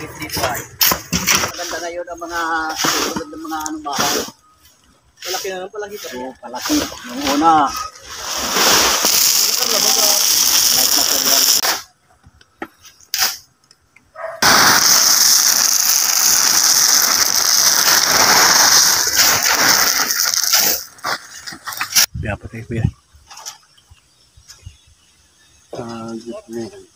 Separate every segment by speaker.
Speaker 1: palagit dito ay. Maganda na yun ang mga tulad ng mga anong bahay. Palaki na ng palagit. Oo, palaki. Yung una. Light material. Kaya patay ko yan. Good na yan.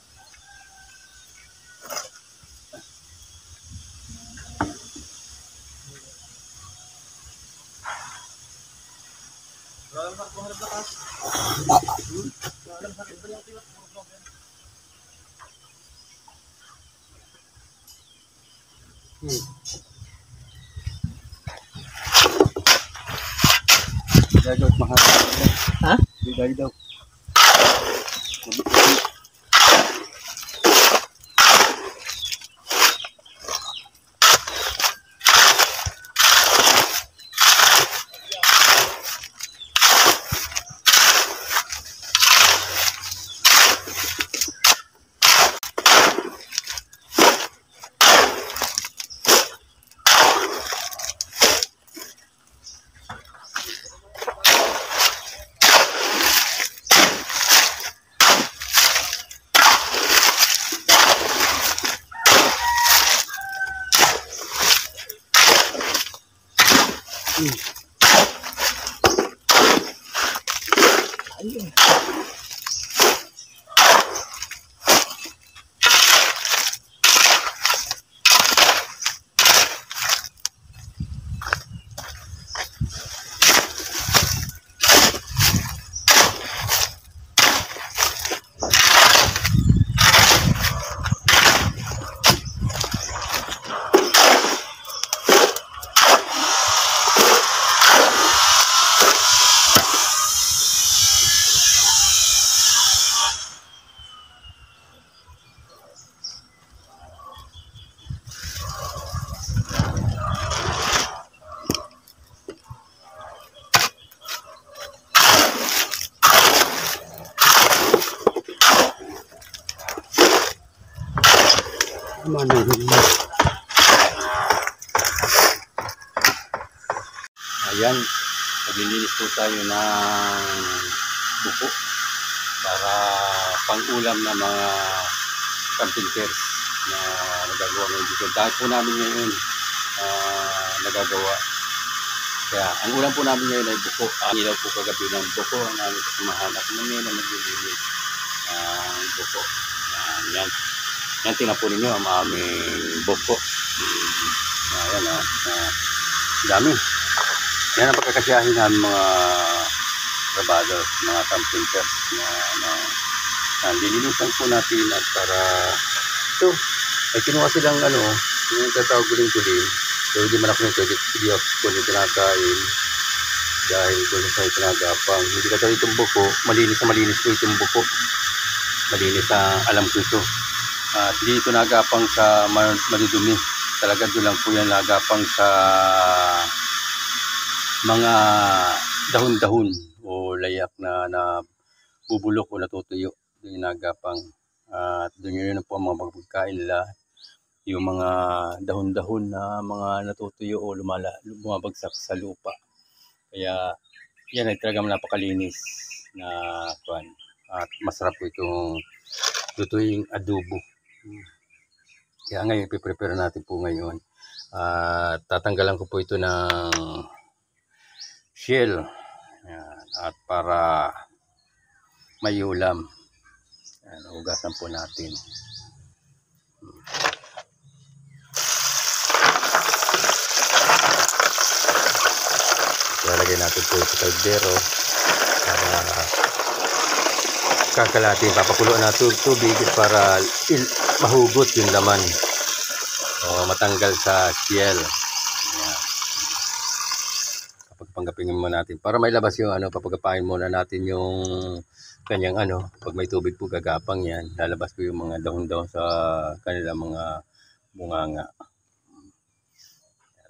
Speaker 1: Bigay daw mahal. Ha? Bigay daw. Ayun. Ayan, naglilinis po tayo ng buko para pang-ulam na mga campingers na nagagawa ng dito. Dahil po namin ngayon nagagawa. Kaya ang ulam po namin ngayon ay buko. Ang ilaw po kagabi ng buko ang aming kasamahan at ngayon na naglilinis ng buko. Yan. Yan, tingnan po ninyo ang aming buko. Ayan, dami. Yan ang pagkakasyahin namin mga trabador, mga campingers na lilinisan po natin at para ito, ay kinuha silang yung tatawag guling-guling. So hindi man ako hindi ako nyung tinakain dahil kung sa tinagapang. Hindi ka tayo itong buko, malinis na malinis po itong buko. Malinis na alam ko ito. At hindi ito nagapang sa madudumi. Talaga doon lang po yan nagapang sa mga dahon-dahon o layak na bubulok o natutuyo. Doon yung nagapang. At doon yun po ang mga pagkain nila. Yung mga dahon-dahon na mga natutuyo o bumabagsak sa lupa. Kaya yan ay talagang napakalinis na kuwan. At masarap po itong lutuing adobo. Kaya ngayon ipiprepare natin po ngayon. Tatanggalan ko po ito ng shell. Yan. At para may ulam. Hugasan po natin. Lalagay natin po ito sa kaldero para kakalatin, papakuloan natin tubig para mahugot yung laman o matanggal sa shell. Ayan. Kapag panggapingin mo natin para may labas yung papagapain muna natin yung kanyang pag may tubig po gagapang yan, lalabas po yung mga dahon-dahon sa kanila mga bunganga.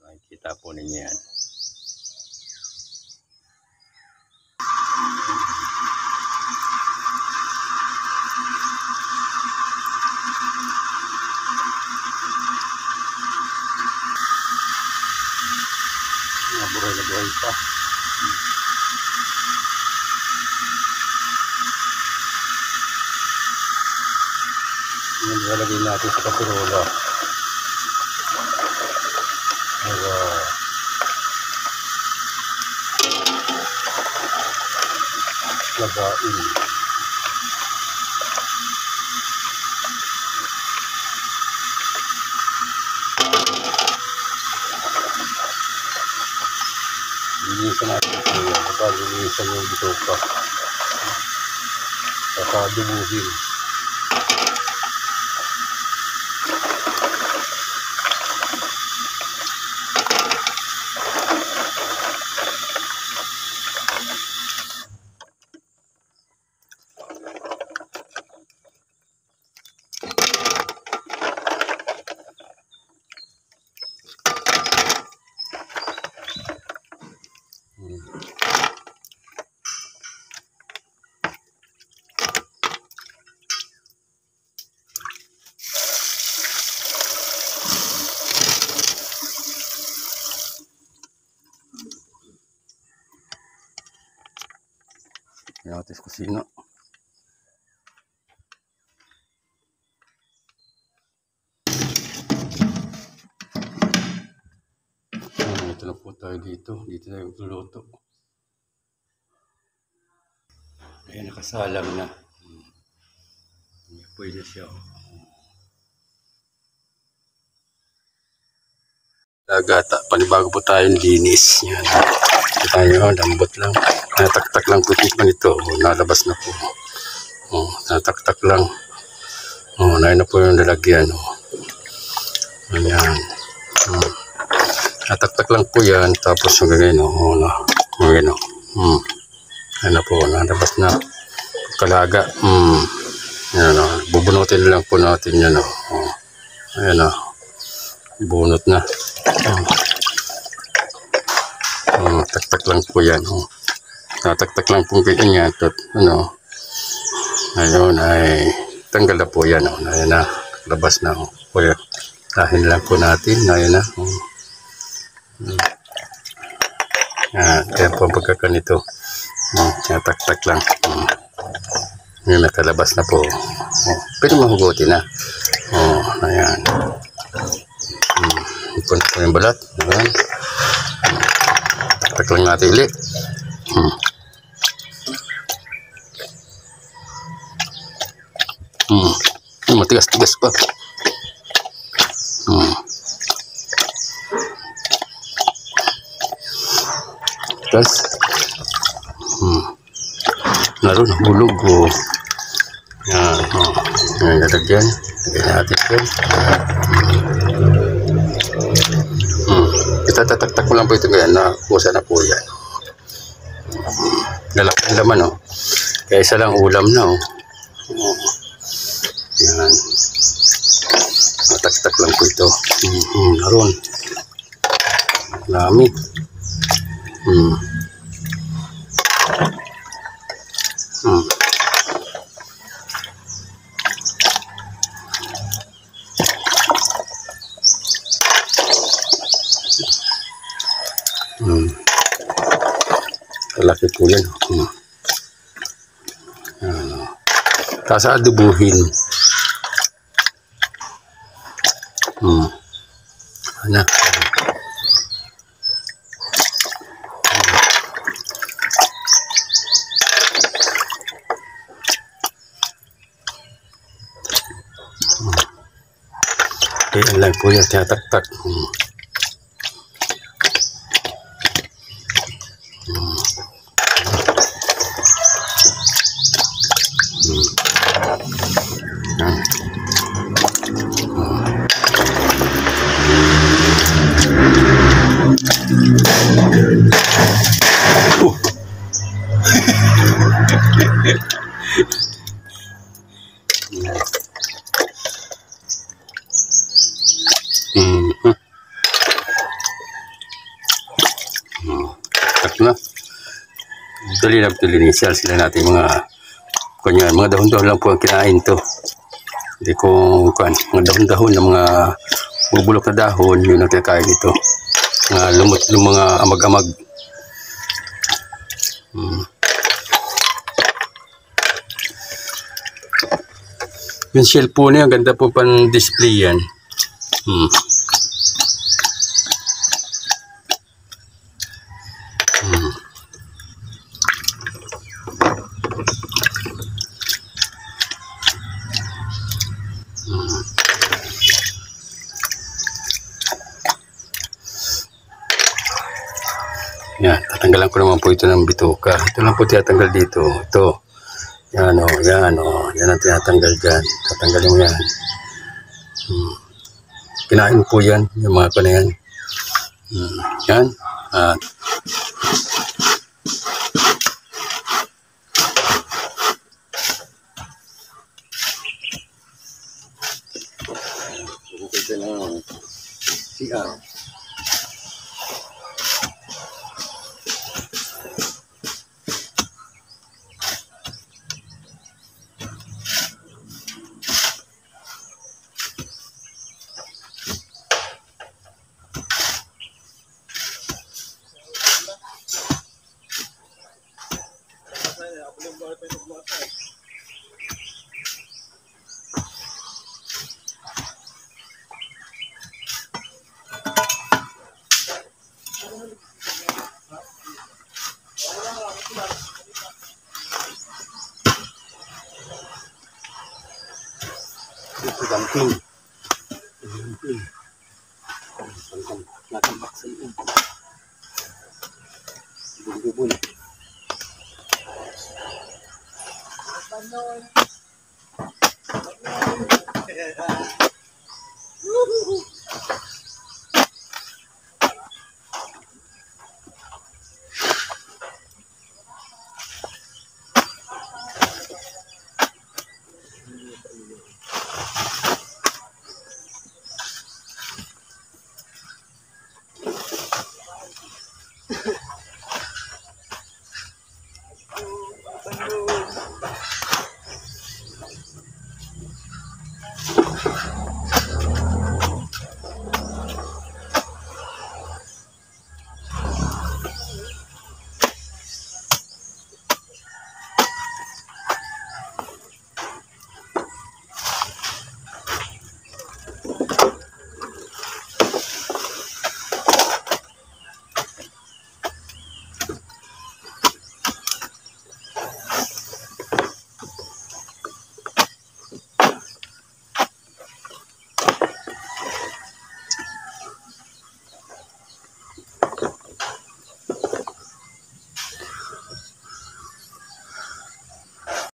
Speaker 1: Makikita po ninyo yan. buhay pa. Yan, ilalagay natin sa kasirola. Lagain. Linisan natin ito yan. Baka linisan yung bituka. Baka dubuhin. Yung ating kusina. Ito na po tayo dito. Dito tayo magluluto. Ayan, nakasalang na. Pwede siya. Lagata. Panibago po tayong linis. Yan. Ito tayo, lambot lang. Nataktak lang po ito. Nalabas na po. Nataktak lang. Nain na po yung lalagyan. Ayan. Nataktak lang po yan. Tapos yung ganyan. Ganyan. Ayan na po. Nalabas na. Kalaga. Ayan. Bubunutin lang po natin yan. Ayan. Bunot na. Taktak lang po yan. Nataktak lang po ganyan. Ayun ay tanggal na po yan. Ayun na. Labas na. Tahin lang po natin. Ayun na. Kaya po ang pagkakanito. Nataktak lang. Ayun, nakalabas na po. Pero mahugutin na. Ayan. Ipon po yung balat. Ayan. Taktak lang natin ulit. Matigas-tigas pa. Tapos naroon ang bulog. Yan. Yan, lalagyan. Lagyan natin yan. Itataktak ko lang po ito ganyan. Nakusa na po yan. Lalaki ang laman. Kaya isa lang ulam na. Yan. Mataktak lang po ito. Naroon. Lami. Laki po yan. Tapos adubuhin. Ano? Ayan lang po yan. Tinataktak. Na dali lang ito linisan sila natin mga kanyan, mga dahon-dahon lang po ang kinain to. Hindi ko mga dahon-dahon ng mga bubulok na dahon yun ang kinakain ito, mga lumot yung mga amag-amag Yung shell po niya, ganda po pang display yan. Hmm. Hmm. Hmm. Yan, tatanggalan ko naman po ito ng bituka. Ito lang po tinatanggal dito. Ito. Yan o, yan o. Yan ang tinatanggal dyan. Tatanggalin mo yan. Kinain po yan, yung mga ko na yan. Yan. At ito na CR. Ito gamping. Gamping. Natambak sa iyo. Bubul. Panon.